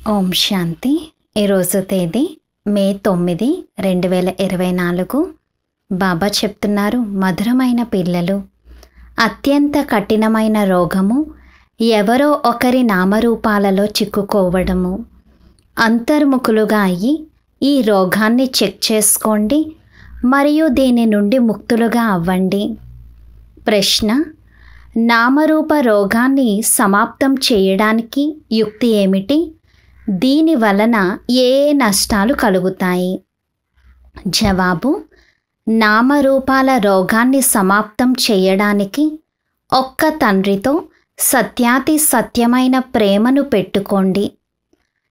ఓం శాంతి. ఈరోజు తేదీ మే 9, 2024. బాబా చెప్తున్నారు, మధురమైన పిల్లలు, అత్యంత కఠినమైన రోగము ఎవరో ఒకరి నామరూపాలలో చిక్కుకోవడము. అంతర్ముఖులుగా అయ్యి ఈ రోగాన్ని చెక్ చేసుకోండి మరియు దీని నుండి ముక్తులుగా అవ్వండి. ప్రశ్న: నామరూప రోగాన్ని సమాప్తం చేయడానికి యుక్తి ఏమిటి? దీని వలన ఏ నష్టాలు కలుగుతాయి? జవాబు: నామరూపాల రోగాన్ని సమాప్తం చేయడానికి ఒక్క తండ్రితో సత్యాతి సత్యమైన ప్రేమను పెట్టుకోండి.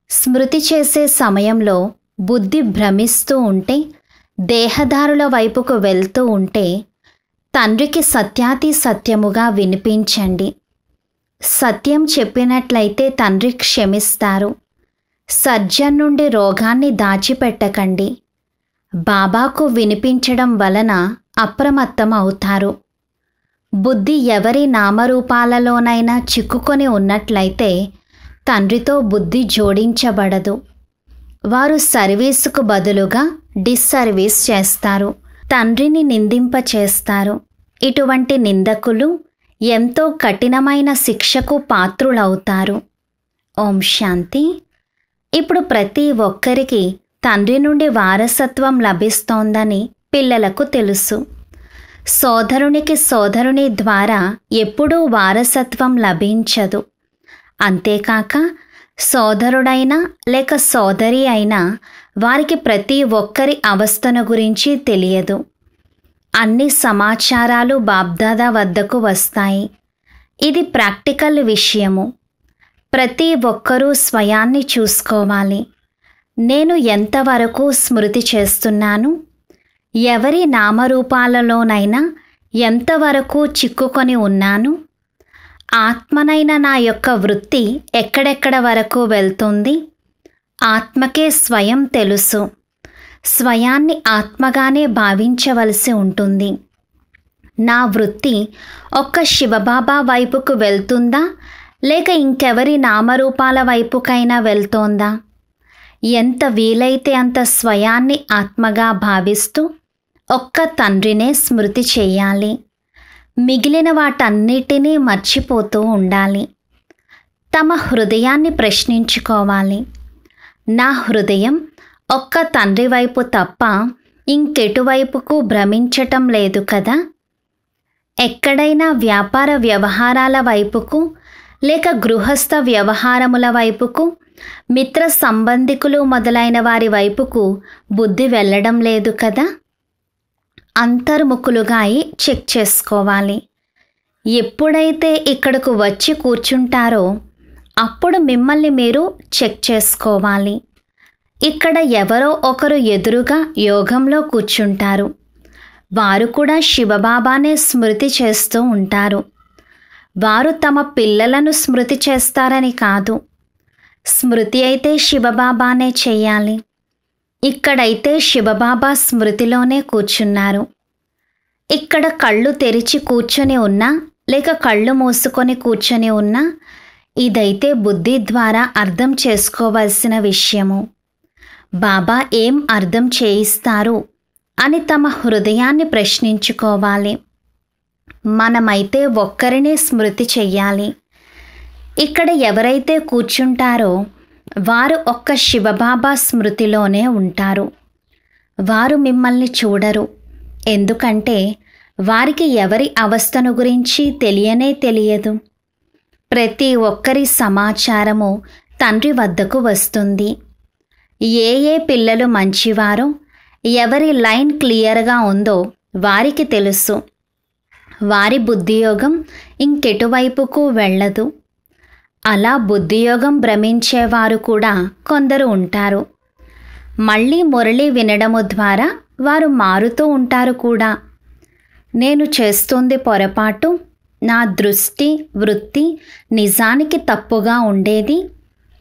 స్మృతి చేసే సమయంలో బుద్ధి భ్రమిస్తూ ఉంటే, దేహదారుల వైపుకు వెళ్తూ ఉంటే తండ్రికి సత్యాతి సత్యముగా వినిపించండి. సత్యం చెప్పినట్లయితే తండ్రి క్షమిస్తారు. సర్జన్ నుండి రోగాన్ని దాచిపెట్టకండి. బాబాకు వినిపించడం వలన అప్రమత్తం అవుతారు. బుద్ధి ఎవరి నామరూపాలలోనైనా చిక్కుకొని ఉన్నట్లయితే తండ్రితో బుద్ధి జోడించబడదు. వారు సర్వీసుకు బదులుగా డిస్సర్వీస్ చేస్తారు, తండ్రిని నిందింపచేస్తారు. ఇటువంటి నిందకులు ఎంతో కఠినమైన శిక్షకు పాత్రులవుతారు. ఓం శాంతి. ఇప్పుడు ప్రతి ఒక్కరికి తండ్రి నుండి వారసత్వం లభిస్తోందని పిల్లలకు తెలుసు. సోదరునికి సోదరుని ద్వారా ఎప్పుడూ వారసత్వం లభించదు. అంతేకాక సోదరుడైనా లేక సోదరి అయినా వారికి ప్రతి ఒక్కరి అవస్థను గురించి తెలియదు. అన్ని సమాచారాలు బాబ్దాదా వద్దకు వస్తాయి. ఇది ప్రాక్టికల్ విషయము. ప్రతి ఒక్కరూ స్వయాన్ని చూసుకోవాలి. నేను ఎంతవరకు స్మృతి చేస్తున్నాను, ఎవరి నామరూపాలలోనైనా ఎంతవరకు చిక్కుకొని ఉన్నాను, ఆత్మనైన నా యొక్క వృత్తి ఎక్కడెక్కడ వరకు వెళ్తుంది, ఆత్మకే స్వయం తెలుసు. స్వయాన్ని ఆత్మగానే భావించవలసి ఉంటుంది. నా వృత్తి ఒక్క శివబాబా వైపుకు వెళ్తుందా లేక ఇంకెవరి నామరూపాల వైపుకైనా వెళ్తోందా? ఎంత వీలైతే అంత స్వయాన్ని ఆత్మగా భావిస్తూ ఒక్క తండ్రినే స్మృతి చేయాలి. మిగిలిన వాటన్నిటినీ మర్చిపోతూ ఉండాలి. తమ హృదయాన్ని ప్రశ్నించుకోవాలి. నా హృదయం ఒక్క తండ్రి వైపు తప్ప ఇంకెటువైపుకు భ్రమించటం లేదు కదా? ఎక్కడైనా వ్యాపార వ్యవహారాల వైపుకు లేక గృహస్థ వ్యవహారముల వైపుకు, మిత్ర సంబంధికులు మొదలైన వారి వైపుకు బుద్ధి వెళ్ళడం లేదు కదా? అంతర్ముఖులుగా అయి చెక్ చేసుకోవాలి. ఎప్పుడైతే ఇక్కడకు వచ్చి కూర్చుంటారో అప్పుడు మిమ్మల్ని మీరు చెక్ చేసుకోవాలి. ఇక్కడ ఎవరో ఒకరు ఎదురుగా యోగంలో కూర్చుంటారు. వారు కూడా శివబాబానే స్మృతి చేస్తూ ఉంటారు. వారు తమ పిల్లలను స్మృతి చేస్తారని కాదు. స్మృతి అయితే శివబాబానే చెయ్యాలి. ఇక్కడైతే శివబాబా స్మృతిలోనే కూర్చున్నారు. ఇక్కడ కళ్ళు తెరిచి కూర్చొని ఉన్నా లేక కళ్ళు మూసుకొని కూర్చొని ఉన్నా ఇదైతే బుద్ధి ద్వారా అర్థం చేసుకోవలసిన విషయము. బాబా ఏం అర్థం చేయిస్తారు అని తమ హృదయాన్ని ప్రశ్నించుకోవాలి. మనమైతే ఒక్కరినే స్మృతి చెయ్యాలి. ఇక్కడ ఎవరైతే కూర్చుంటారో వారు ఒక్క శివబాబా స్మృతిలోనే ఉంటారు. వారు మిమ్మల్ని చూడరు. ఎందుకంటే వారికి ఎవరి అవస్థను గురించి తెలియనే తెలియదు. ప్రతి ఒక్కరి సమాచారము తండ్రి వద్దకు వస్తుంది. ఏ పిల్లలు మంచివారో, ఎవరి లైన్ క్లియర్గా ఉందో వారికి తెలుసు. వారి బుద్ధియోగం ఇంకెటువైపుకు వెళ్ళదు. అలా బుద్ధియోగం భ్రమించేవారు కూడా కొందరు ఉంటారు. మళ్ళీ మురళి వినడము ద్వారా వారు మారుతూ ఉంటారు కూడా. నేను చేస్తుంది పొరపాటు, నా దృష్టి వృత్తి నిజానికి తప్పుగా ఉండేది,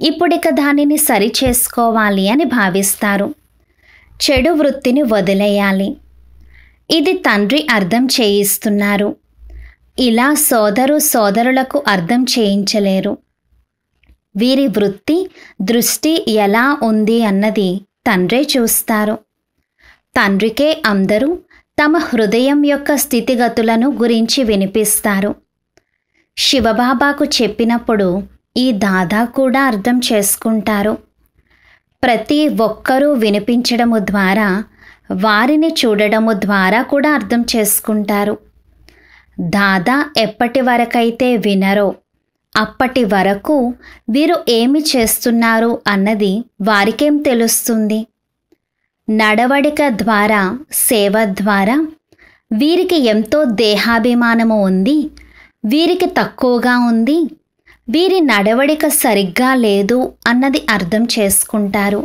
ఇప్పుడిక దానిని సరిచేసుకోవాలి అని భావిస్తారు. చెడు వృత్తిని వదిలేయాలి. ఇది తండ్రి అర్థం చేయిస్తున్నారు. ఇలా సోదరులకు అర్థం చేయించలేరు. వీరి వృత్తి దృష్టి ఎలా ఉంది అన్నది తండ్రే చూస్తారు. తండ్రికే అందరూ తమ హృదయం యొక్క స్థితిగతులను గురించి వినిపిస్తారు. శివబాబాకు చెప్పినప్పుడు ఈ దాదా కూడా అర్థం చేసుకుంటారు. ప్రతి ఒక్కరూ వినిపించడము ద్వారా, వారిని చూడడము ద్వారా కూడా అర్థం చేసుకుంటారు. దాదా ఎప్పటి వరకైతే వినరో అప్పటి వరకు వీరు ఏమి చేస్తున్నారు అన్నది వారికేం తెలుస్తుంది. నడవడిక ద్వారా, సేవ ద్వారా వీరికి ఎంతో దేహాభిమానము ఉంది, వీరికి తక్కువగా ఉంది, వీరి నడవడిక సరిగ్గా లేదు అన్నది అర్థం చేసుకుంటారు.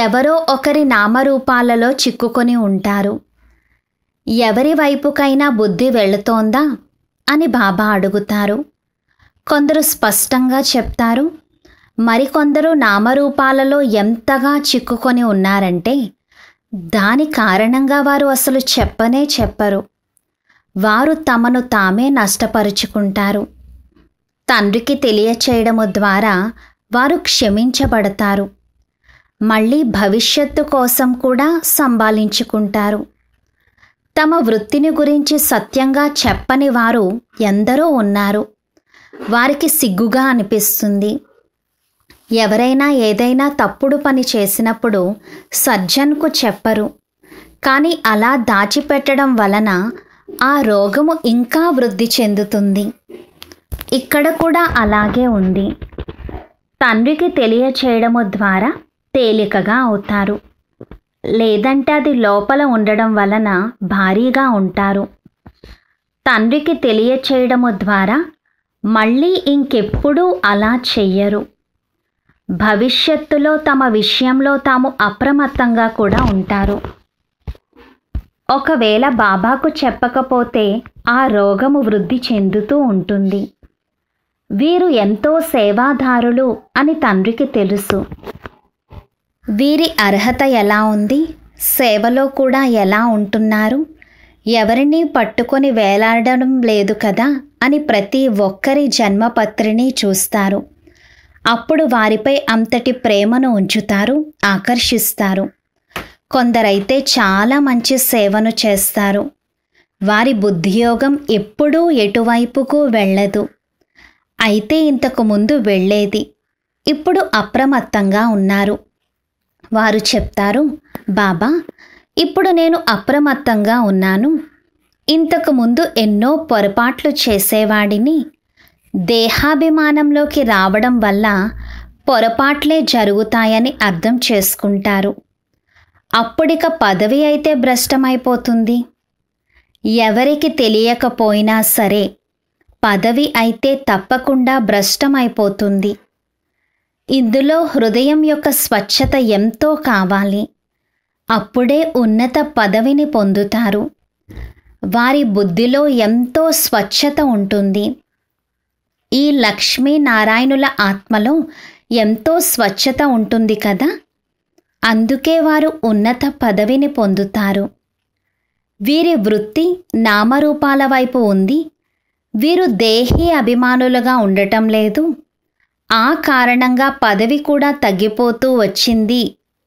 ఎవరో ఒకరి నామరూపాలలో చిక్కుకొని ఉంటారు. ఎవరి వైపుకైనా బుద్ధి వెళుతోందా అని బాబా అడుగుతారు. కొందరు స్పష్టంగా చెప్తారు, మరికొందరు నామరూపాలలో ఎంతగా చిక్కుకొని ఉన్నారంటే దాని కారణంగా వారు అసలు చెప్పనే చెప్పరు. వారు తమను తామే నష్టపరుచుకుంటారు. తండ్రికి తెలియచేయడము ద్వారా వారు క్షమించబడతారు. మళ్ళీ భవిష్యత్తు కోసం కూడా సంభాళించుకుంటారు. తమ వృత్తిని గురించి సత్యంగా చెప్పని వారు ఎందరో ఉన్నారు. వారికి సిగ్గుగా అనిపిస్తుంది. ఎవరైనా ఏదైనా తప్పుడు పని చేసినప్పుడు సర్జన్కు చెప్పరు. కానీ అలా దాచిపెట్టడం వలన ఆ రోగము ఇంకా వృద్ధి చెందుతుంది. ఇక్కడ కూడా అలాగే ఉంది. తండ్రికి తెలియచేయడము ద్వారా తేలికగా అవుతారు. లేదంటే అది లోపల ఉండడం వలన భారీగా ఉంటారు. తండ్రికి తెలియచేయడము ద్వారా మళ్ళీ ఇంకెప్పుడూ అలా చెయ్యరు. భవిష్యత్తులో తమ విషయంలో తాము అప్రమత్తంగా కూడా ఉంటారు. ఒకవేళ బాబాకు చెప్పకపోతే ఆ రోగము వృద్ధి చెందుతూ ఉంటుంది. వీరు ఎంతో సేవాదారులు అని తండ్రికి తెలుసు. వీరి అర్హత ఎలా ఉంది, సేవలో కూడా ఎలా ఉంటున్నారు, ఎవరినీ పట్టుకొని వేలాడడం లేదు కదా అని ప్రతి ఒక్కరి జన్మపత్రిని చూస్తారు. అప్పుడు వారిపై అంతటి ప్రేమను ఉంచుతారు, ఆకర్షిస్తారు. కొందరైతే చాలా మంచి సేవను చేస్తారు. వారి బుద్ధియోగం ఎప్పుడూ ఎటువైపుకు వెళ్ళదు. అయితే ఇంతకు ముందు వెళ్ళేది, ఇప్పుడు అప్రమత్తంగా ఉన్నారు. వారు చెప్తారు, బాబా ఇప్పుడు నేను అప్రమత్తంగా ఉన్నాను. ఇంతకు ముందు ఎన్నో పొరపాట్లు చేసేవాడిని. దేహాభిమానంలోకి రావడం వల్ల పొరపాట్లే జరుగుతాయని అర్థం చేసుకుంటారు. అప్పుడిక పదవి అయితే భ్రష్టమైపోతుంది. ఎవరికి తెలియకపోయినా సరే పదవి అయితే తప్పకుండా భ్రష్టమైపోతుంది. ఇందులో హృదయం యొక్క స్వచ్ఛత ఎంతో కావాలి. అప్పుడే ఉన్నత పదవిని పొందుతారు. వారి బుద్ధిలో ఎంతో స్వచ్ఛత ఉంటుంది. ఈ లక్ష్మీనారాయణుల ఆత్మలో ఎంతో స్వచ్ఛత ఉంటుంది కదా, అందుకే వారు ఉన్నత పదవిని పొందుతారు. వీరి వృత్తి నామరూపాల వైపు ఉంది. వీరు దేహీ అభిమానులుగా ఉండటం లేదు. ఆ కారణంగా పదవి కూడా తగ్గిపోతూ వచ్చింది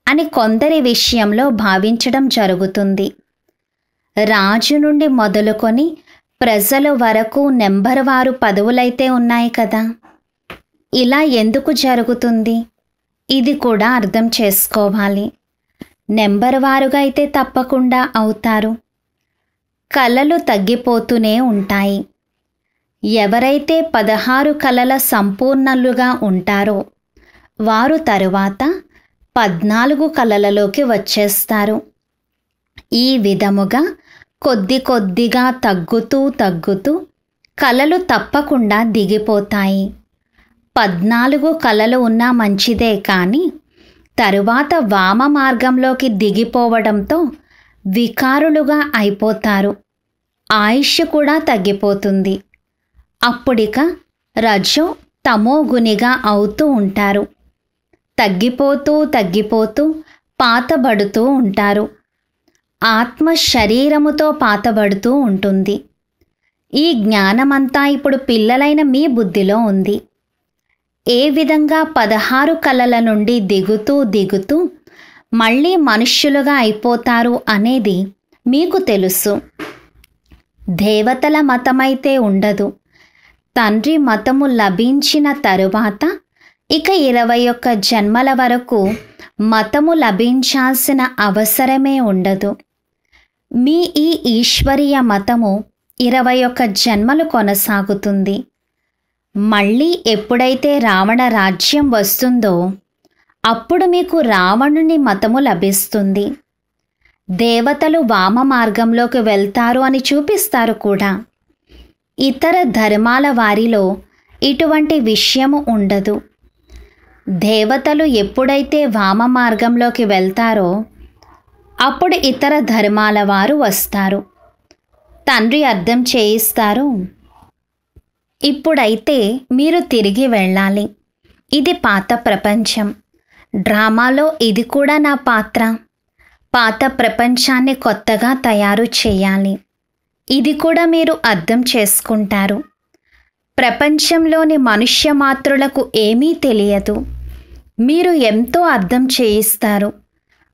అని కొందరి విషయంలో భావించడం జరుగుతుంది. రాజు నుండి మొదలుకొని ప్రజల వరకు నెంబర్వారు పదవులైతే ఉన్నాయి కదా. ఇలా ఎందుకు జరుగుతుంది? ఇది కూడా అర్థం చేసుకోవాలి. నెంబర్వారుగా అయితే తప్పకుండా అవుతారు. కళలు తగ్గిపోతూనే ఉంటాయి. ఎవరైతే 16 కళల సంపూర్ణలుగా ఉంటారో వారు తరువాత 14 కళలలోకి వచ్చేస్తారు. ఈ విధముగా కొద్ది కొద్దిగా తగ్గుతూ కళలు తప్పకుండా దిగిపోతాయి. 14 కళలు ఉన్నా మంచిదే, కానీ తరువాత వామ మార్గంలోకి దిగిపోవడంతో వికారులుగా అయిపోతారు. ఆయుష్ కూడా తగ్గిపోతుంది. అప్పుడిక రజో తమో గునిగా అవుతూ ఉంటారు. తగ్గిపోతూ పాతబడుతూ ఉంటారు. ఆత్మ శరీరముతో పాతబడుతూ ఉంటుంది. ఈ జ్ఞానమంతా ఇప్పుడు పిల్లలైన మీ బుద్ధిలో ఉంది. ఏ విధంగా 16 కళల నుండి దిగుతూ దిగుతూ మళ్ళీ మనుష్యులుగా అయిపోతారు అనేది మీకు తెలుసు. దేవతల మతమైతే ఉండదు. తండ్రి మతము లభించిన తరువాత ఇక 21 జన్మల వరకు మతము లభించాల్సిన అవసరమే ఉండదు. మీ ఈ ఈశ్వరీయ మతము 21 జన్మలు కొనసాగుతుంది. మళ్ళీ ఎప్పుడైతే రావణ రాజ్యం వస్తుందో అప్పుడు మీకు రావణుని మతము లభిస్తుంది. దేవతలు వామ మార్గంలోకి వెళ్తారు అని చూపిస్తారు కూడా. ఇతర ధర్మాల వారిలో ఇటువంటి విషయము ఉండదు. దేవతలు ఎప్పుడైతే వామ మార్గంలోకి వెళ్తారో అప్పుడు ఇతర ధర్మాల వారు వస్తారు. తండ్రి అర్థం చేయిస్తారు, ఇప్పుడైతే మీరు తిరిగి వెళ్ళాలి. ఇది పాత ప్రపంచం. డ్రామాలో ఇది కూడా నా పాత్ర. పాత ప్రపంచాన్ని కొత్తగా తయారు చేయాలి. ఇది కూడా మీరు అర్థం చేసుకుంటారు. ప్రపంచంలోని మనుష్య మాతృలకు ఏమీ తెలియదు. మీరు ఎంతో అర్థం చేయిస్తారు.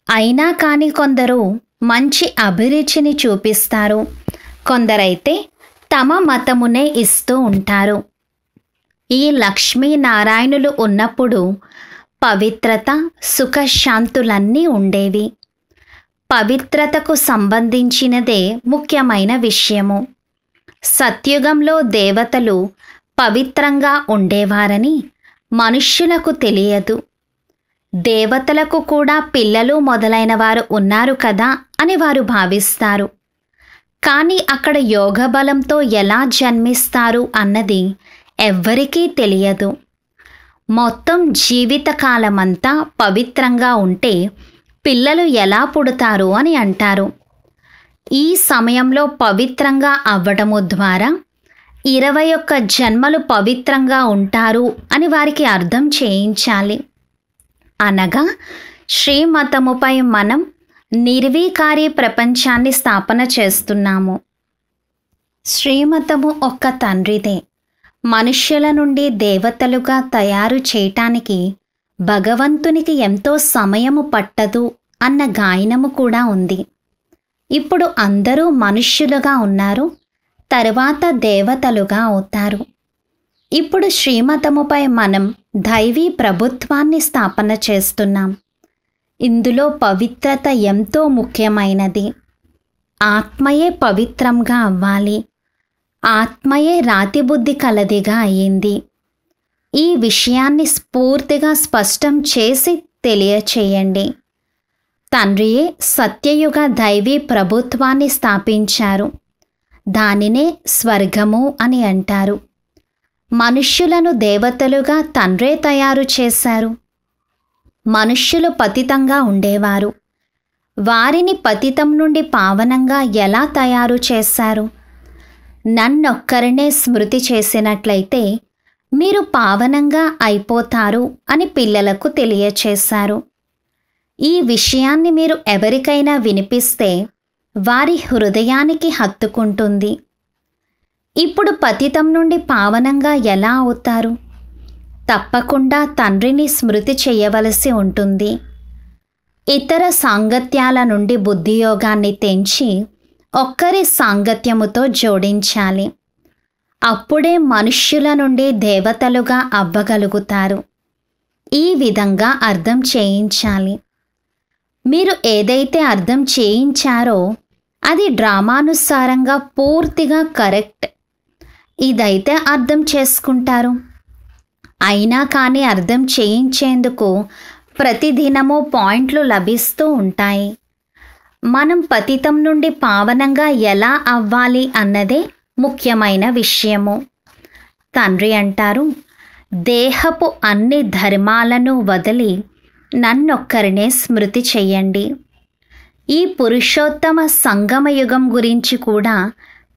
అయినా కానీ కొందరు మంచి అభిరుచిని చూపిస్తారు. కొందరైతే తమ మతమునే ఇస్తూ ఉంటారు. ఈ లక్ష్మీనారాయణులు ఉన్నప్పుడు పవిత్రత, సుఖశాంతులన్నీ ఉండేవి. పవిత్రతకు సంబంధించినదే ముఖ్యమైన విషయము. సత్యుగంలో దేవతలు పవిత్రంగా ఉండేవారని మనుష్యులకు తెలియదు. దేవతలకు కూడా పిల్లలు మొదలైన వారు ఉన్నారు కదా అని వారు భావిస్తారు. కానీ అక్కడ యోగ బలంతో ఎలా జన్మిస్తారు అన్నది ఎవ్వరికీ తెలియదు. మొత్తం జీవితకాలమంతా పవిత్రంగా ఉంటే పిల్లలు ఎలా పుడతారు అని అంటారు. ఈ సమయంలో పవిత్రంగా అవ్వడము ద్వారా 21 జన్మలు పవిత్రంగా ఉంటారు అని వారికి అర్థం చేయించాలి. అనగా శ్రీమతముపై మనం నిర్వీకారి ప్రపంచాన్ని స్థాపన చేస్తున్నాము. శ్రీమతము ఒక్క తండ్రిదే. మనుష్యుల నుండి దేవతలుగా తయారు చేయటానికి భగవంతునికి ఎంతో సమయము పట్టదు అన్న గాయనము కూడా ఉంది. ఇప్పుడు అందరూ మనుష్యులుగా ఉన్నారు, తరువాత దేవతలుగా అవుతారు. ఇప్పుడు శ్రీమతముపై మనం దైవీ ప్రభుత్వాన్ని స్థాపన చేస్తున్నాం. ఇందులో పవిత్రత ఎంతో ముఖ్యమైనది. ఆత్మయే పవిత్రంగా అవ్వాలి. ఆత్మయే రాతిబుద్ధి కలదిగా అయ్యింది. ఈ విషయాన్ని స్ఫూర్తిగా స్పష్టం చేసి తెలియచేయండి. తండ్రియే సత్యయుగ దైవీ ప్రభుత్వాన్ని స్థాపించారు. దానినే స్వర్గము అని అంటారు. మనుష్యులను దేవతలుగా తండ్రే తయారు చేశారు. మనుష్యులు పతితంగా ఉండేవారు. వారిని పతితం నుండి పావనంగా ఎలా తయారు చేశారు? నన్నొక్కరినే స్మృతి చేసినట్లయితే మీరు పావనంగా అయిపోతారు అని పిల్లలకు తెలియచేశారు. ఈ విషయాన్ని మీరు ఎవరికైనా వినిపిస్తే వారి హృదయానికి హత్తుకుంటుంది. ఇప్పుడు పతితం నుండి పావనంగా ఎలా అవుతారు? తప్పకుండా తండ్రిని స్మృతి చేయవలసి ఉంటుంది. ఇతర సాంగత్యాల నుండి బుద్ధియోగాన్ని తెంచి ఒక్కరి సాంగత్యముతో జోడించాలి. అప్పుడే మనుష్యుల నుండి దేవతలుగా అవ్వగలుగుతారు. ఈ విధంగా అర్థం చేయించాలి. మీరు ఏదైతే అర్థం చేయించారో అది డ్రామానుసారంగా పూర్తిగా కరెక్ట్. ఇదైతే అర్థం చేసుకుంటారు. అయినా కానీ అర్థం చేయించేందుకు ప్రతిదినము పాయింట్లు లభిస్తూ ఉంటాయి. మనం పతితం నుండి పావనంగా ఎలా అవ్వాలి అన్నదే ముఖ్యమైన విషయము. తండ్రి అంటారు, దేహపు అన్ని ధర్మాలను వదిలి నన్నొక్కరినే స్మృతి చెయ్యండి. ఈ పురుషోత్తమ సంగమయుగం గురించి కూడా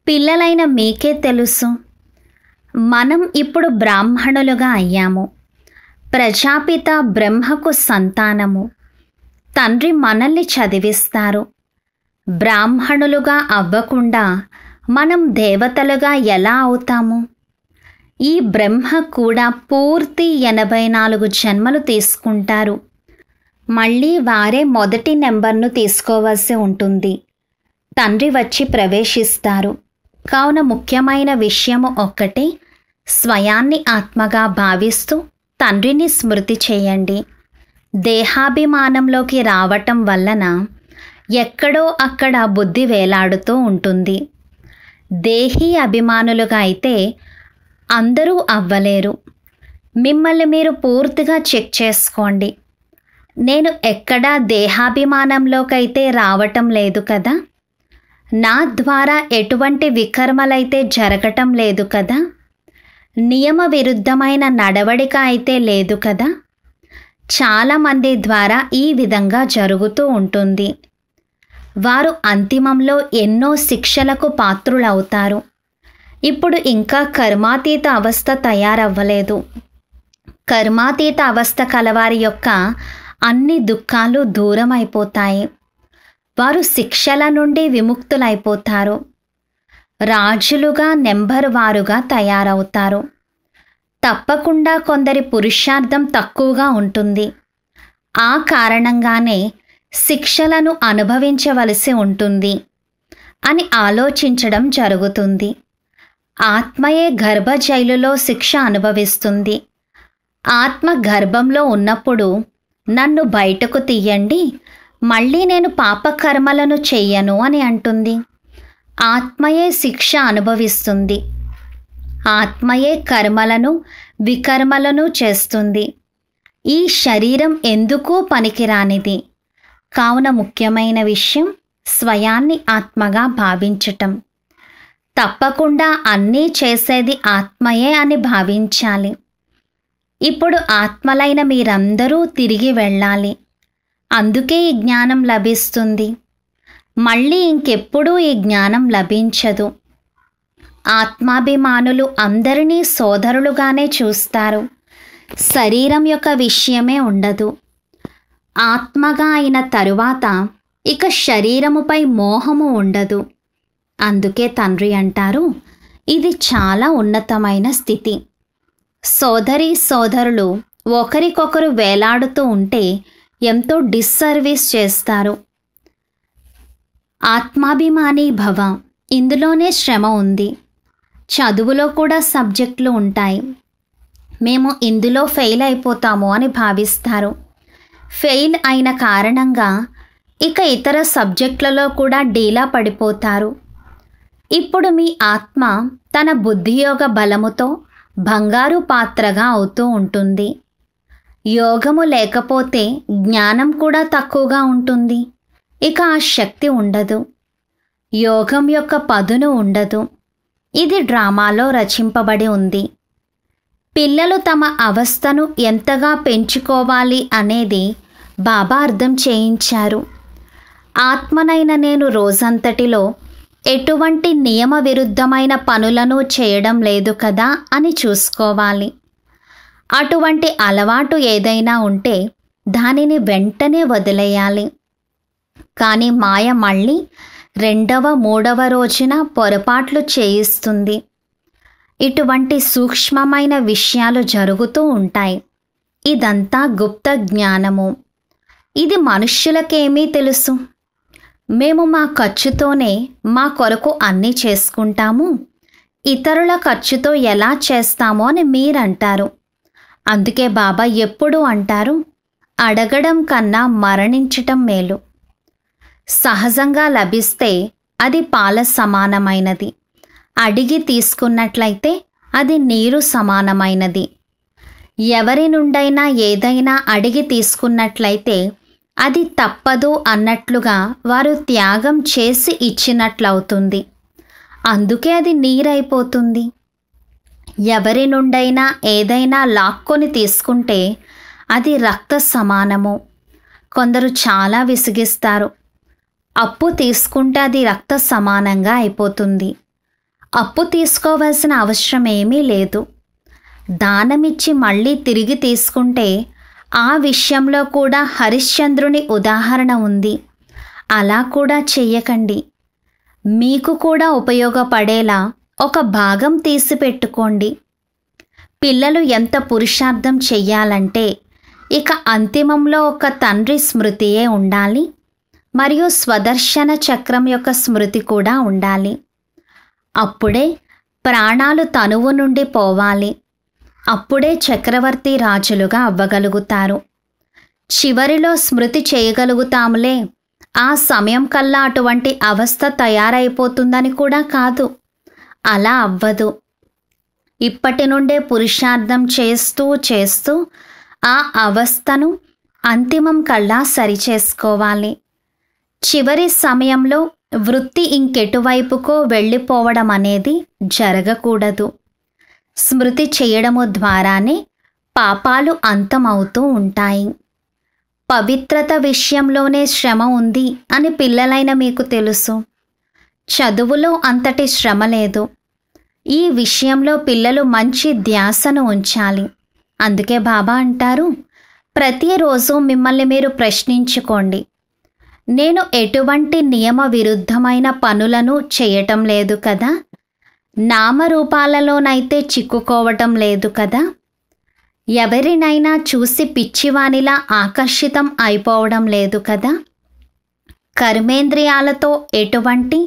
పిల్లలైన మీకే తెలుసు. మనం ఇప్పుడు బ్రాహ్మణులుగా అయ్యాము. ప్రజాపిత బ్రహ్మకు సంతానము. తండ్రి మనల్ని చదివిస్తారు. బ్రాహ్మణులుగా అవ్వకుండా మనం దేవతలుగా ఎలా అవుతాము? ఈ బ్రహ్మ కూడా పూర్తి 84 జన్మలు తీసుకుంటారు. మళ్ళీ వారే మొదటి నెంబర్ను తీసుకోవాల్సి ఉంటుంది. తండ్రి వచ్చి ప్రవేశిస్తారు. కావున ముఖ్యమైన విషయము ఒక్కటే, స్వయాన్ని ఆత్మగా భావిస్తూ తండ్రిని స్మృతి చేయండి. దేహాభిమానంలోకి రావటం వలన ఎక్కడో అక్కడ బుద్ధి వేలాడుతూ ఉంటుంది. దేహీ అభిమానులుగా అయితే అందరూ అవ్వలేరు. మిమ్మల్ని మీరు పూర్తిగా చెక్ చేసుకోండి. నేను ఎక్కడా దేహాభిమానంలోకైతే రావటం లేదు కదా, నా ద్వారా ఎటువంటి వికర్మలైతే జరగటం లేదు కదా, నియమ విరుద్ధమైన నడవడిక అయితే లేదు కదా. చాలామంది ద్వారా ఈ విధంగా జరుగుతూ ఉంటుంది. వారు అంతిమంలో ఎన్నో శిక్షలకు పాత్రులవుతారు. ఇప్పుడు ఇంకా కర్మాతీత అవస్థ తయారవ్వలేదు. కర్మాతీత అవస్థ కలవారి యొక్క అన్ని దుఃఖాలు దూరం అయిపోతాయి. వారు శిక్షల నుండి విముక్తులైపోతారు. రాజులుగా నెంబర్ వారుగా తయారవుతారు. తప్పకుండా కొందరి పురుషార్థం తక్కువగా ఉంటుంది. ఆ కారణంగానే శిక్షలను అనుభవించవలసి ఉంటుంది అని ఆలోచించడం జరుగుతుంది. ఆత్మయే గర్భ జైలులో శిక్ష అనుభవిస్తుంది. ఆత్మ గర్భంలో ఉన్నప్పుడు నన్ను బయటకు తీయండి, మళ్ళీ నేను పాపకర్మలను చెయ్యను అని అంటుంది. ఆత్మయే శిక్ష అనుభవిస్తుంది. ఆత్మయే కర్మలను వికర్మలను చేస్తుంది. ఈ శరీరం ఎందుకూ పనికిరానిది. కావున ముఖ్యమైన విషయం స్వయాన్ని ఆత్మగా భావించటం. తప్పకుండా అన్నీ చేసేది ఆత్మయే అని భావించాలి. ఇప్పుడు ఆత్మలైన మీరందరూ తిరిగి వెళ్ళాలి. అందుకే ఈ జ్ఞానం లభిస్తుంది. మళ్ళీ ఇంకెప్పుడూ ఈ జ్ఞానం లభించదు. ఆత్మాభిమానులు అందరినీ సోదరులుగానే చూస్తారు. శరీరం యొక్క విషయమే ఉండదు. ఆత్మగా అయిన తరువాత ఇక శరీరముపై మోహము ఉండదు. అందుకే తండ్రి అంటారు, ఇది చాలా ఉన్నతమైన స్థితి. సోదరీ సోదరులు ఒకరికొకరు వేలాడుతూ ఉంటే ఎంతో డిస్సర్వీస్ చేస్తారు. ఆత్మాభిమాని భవ, ఇందులోనే శ్రమ ఉంది. చదువులో కూడా సబ్జెక్టులు ఉంటాయి. మేము ఇందులో ఫెయిల్ అయిపోతాము అని భావిస్తారు. ఫెయిల్ అయిన కారణంగా ఇక ఇతర సబ్జెక్టులలో కూడా డీలా పడిపోతారు. ఇప్పుడు మీ ఆత్మ తన బుద్ధియోగ బలముతో బంగారు పాత్రగా అవుతూ ఉంటుంది. యోగము లేకపోతే జ్ఞానం కూడా తక్కువగా ఉంటుంది. ఇక ఆ శక్తి ఉండదు. యోగం యొక్క పదును ఉండదు. ఇది డ్రామాలో రచింపబడి ఉంది. పిల్లలు తమ అవస్థను ఎంతగా పెంచుకోవాలి అనేది బాబా అర్థం చేయించారు. ఆత్మనైన నేను రోజంతటిలో ఎటువంటి నియమ విరుద్ధమైన పనులను చేయడం లేదు కదా అని చూసుకోవాలి. అటువంటి అలవాటు ఏదైనా ఉంటే దానిని వెంటనే వదిలేయాలి. కానీ మాయ మళ్ళీ 2వ 3వ రోజున పొరపాట్లు చేయిస్తుంది. ఇటువంటి సూక్ష్మమైన విషయాలు జరుగుతూ ఉంటాయి. ఇదంతా గుప్త జ్ఞానము. ఇది మనుష్యులకేమీ తెలుసు. మేము మా ఖర్చుతోనే మా కొరకు అన్నీ చేసుకుంటాము, ఇతరుల ఖర్చుతో ఎలా చేస్తామో అని మీరంటారు. అందుకే బాబా ఎప్పుడూ అంటారు, అడగడం కన్నా మరణించటం మేలు. సహజంగా లభిస్తే అది పాల సమానమైనది. అడిగి తీసుకున్నట్లయితే అది నీరు సమానమైనది. ఎవరి నుండైనా ఏదైనా అడిగి తీసుకున్నట్లయితే అది తప్పదు అన్నట్లుగా వారు త్యాగం చేసి ఇచ్చినట్లవుతుంది. అందుకే అది నీరైపోతుంది. ఎవరి నుండైనా ఏదైనా లాక్కొని తీసుకుంటే అది రక్త సమానము. కొందరు చాలా విసిగిస్తారు. అప్పు తీసుకుంటే అది రక్త సమానంగా అయిపోతుంది. అప్పు తీసుకోవాల్సిన అవసరం ఏమీ లేదు. దానమిచ్చి మళ్ళీ తిరిగి తీసుకుంటే ఆ విషయంలో కూడా హరిశ్చంద్రుని ఉదాహరణ ఉంది. అలా కూడా చెయ్యకండి. మీకు కూడా ఉపయోగపడేలా ఒక భాగం తీసి పెట్టుకోండి. పిల్లలు ఎంత పురుషార్థం చెయ్యాలంటే ఇక అంతిమంలో ఒక తండ్రి స్మృతియే ఉండాలి, మరియు స్వదర్శన చక్రం యొక్క స్మృతి కూడా ఉండాలి. అప్పుడే ప్రాణాలు తనువు నుండి పోవాలి. అప్పుడే చక్రవర్తి రాజులుగా అవ్వగలుగుతారు. చివరిలో స్మృతి చేయగలుగుతాములే, ఆ సమయం కల్లా అటువంటి అవస్థ తయారైపోతుందని కూడా కాదు. అలా అవ్వదు. ఇప్పటి నుండే పురుషార్థం చేస్తూ చేస్తూ ఆ అవస్థను అంతిమం కల్లా సరిచేసుకోవాలి. చివరి సమయంలో వృత్తి ఇంకెటువైపుకో వెళ్ళిపోవడం అనేది జరగకూడదు. స్మృతి చేయడము ద్వారానే పాపాలు అంతమవుతూ ఉంటాయి. పవిత్రత విషయంలోనే శ్రమ ఉంది అని పిల్లలైన మీకు తెలుసు. చదువులో అంతటి శ్రమ లేదు. ఈ విషయంలో పిల్లలు మంచి ధ్యాసను ఉంచాలి. అందుకే బాబా అంటారు, ప్రతిరోజు మిమ్మల్ని మీరు ప్రశ్నించుకోండి, నేను ఎటువంటి నియమ విరుద్ధమైన పనులను చేయటం లేదు కదా, నామరూపాలలోనైతే చిక్కుకోవటం లేదు కదా, ఎవరినైనా చూసి పిచ్చివానిలా ఆకర్షితం అయిపోవడం లేదు కదా, కర్మేంద్రియాలతో ఎటువంటి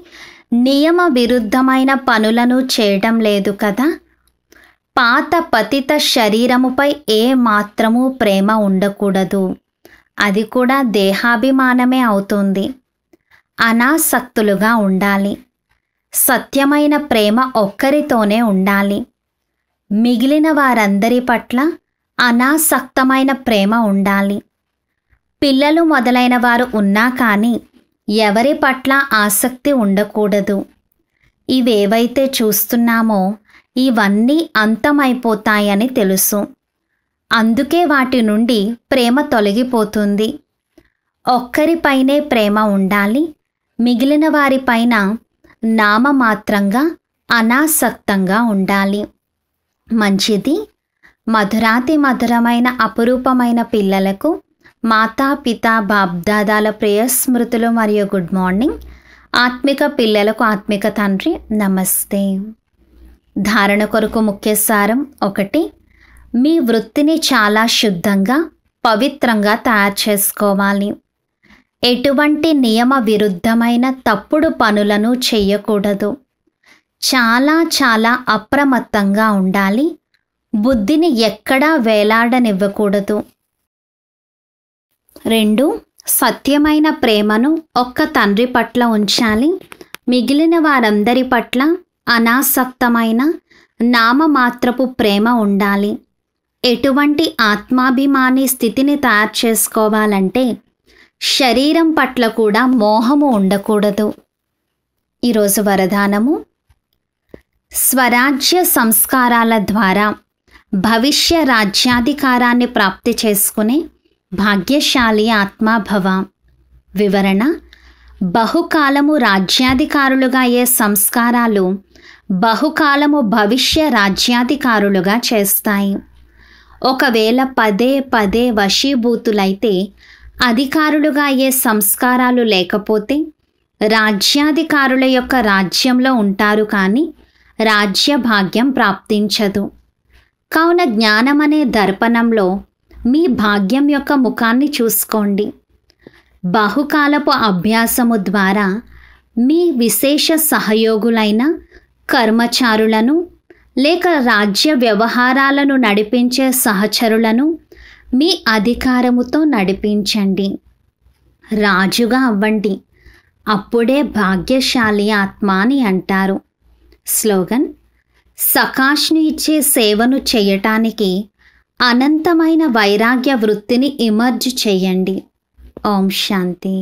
నియమ విరుద్ధమైన పనులను చేయడం లేదు కదా, పాత పతిత శరీరముపై ఏ మాత్రము ప్రేమ ఉండకూడదు, అది కూడా దేహాభిమానమే అవుతుంది. అనాసక్తులుగా ఉండాలి. సత్యమైన ప్రేమ ఒక్కరితోనే ఉండాలి. మిగిలిన వారందరి పట్ల అనాసక్తమైన ప్రేమ ఉండాలి. పిల్లలు మొదలైన వారు ఉన్నా కానీ ఎవరి పట్ల ఆసక్తి ఉండకూడదు. ఇవేవైతే చూస్తున్నామో ఇవన్నీ అంతమైపోతాయని తెలుసు. అందుకే వాటి నుండి ప్రేమ తొలగిపోతుంది. ఒక్కరిపైనే ప్రేమ ఉండాలి. మిగిలిన వారిపైన నామమాత్రంగా అనాసక్తంగా ఉండాలి. మంచిది. మధురాతి మధురమైన అపురూపమైన పిల్లలకు మాతాపిత బాబ్దాదాల ప్రియ స్మృతులు మరియు గుడ్ మార్నింగ్. ఆత్మిక పిల్లలకు ఆత్మిక తండ్రి నమస్తే. ధారణ కొరకు ముఖ్య సారం 1. మీ వృత్తిని చాలా శుద్ధంగా పవిత్రంగా తయారు చేసుకోవాలి. ఎటువంటి నియమ విరుద్ధమైన తప్పుడు పనులను చేయకూడదు. చాలా చాలా అప్రమత్తంగా ఉండాలి. బుద్ధిని ఎక్కడా వేలాడనివ్వకూడదు. 2. సత్యమైన ప్రేమను ఒక్క తండ్రి పట్ల ఉంచాలి. మిగిలిన వారందరి పట్ల అనాసక్తమైన నామమాత్రపు ప్రేమ ఉండాలి. ఎటువంటి ఆత్మాభిమాని స్థితిని తయారు చేసుకోవాలంటే శరీరం పట్ల కూడా మోహము ఉండకూడదు. ఈరోజు వరదానము, స్వరాజ్య సంస్కారాల ద్వారా భవిష్య రాజ్యాధికారాన్ని ప్రాప్తి చేసుకునే భాగ్యశాలి ఆత్మాభవ. వివరణ: బహుకాలము రాజ్యాధికారులుగా అయ్యే సంస్కారాలు బహుకాలము భవిష్య రాజ్యాధికారులుగా చేస్తాయి. ఒకవేళ పదే పదే వశీభూతులైతే అధికారులుగా అయ్యే సంస్కారాలు లేకపోతే రాజ్యాధికారుల యొక్క రాజ్యంలో ఉంటారు, కానీ రాజ్య భాగ్యం ప్రాప్తించదు. కావున జ్ఞానమనే దర్పణంలో మీ భాగ్యం యొక్క ముఖాన్ని చూసుకోండి. బహుకాలపు అభ్యాసము ద్వారా మీ విశేష సహయోగులైన కర్మచారులను లేక రాజ్య వ్యవహారాలను నడిపించే సహచరులను మీ అధికారముతో నడిపించండి. రాజుగా అవ్వండి. అప్పుడే భాగ్యశాలి ఆత్మ అని అంటారు. స్లోగన్: సకాష్ను ఇచ్చే సేవను చేయటానికి అనంతమైన వైరాగ్య వృత్తిని ఇమర్జ్ చేయండి. ఓం శాంతి.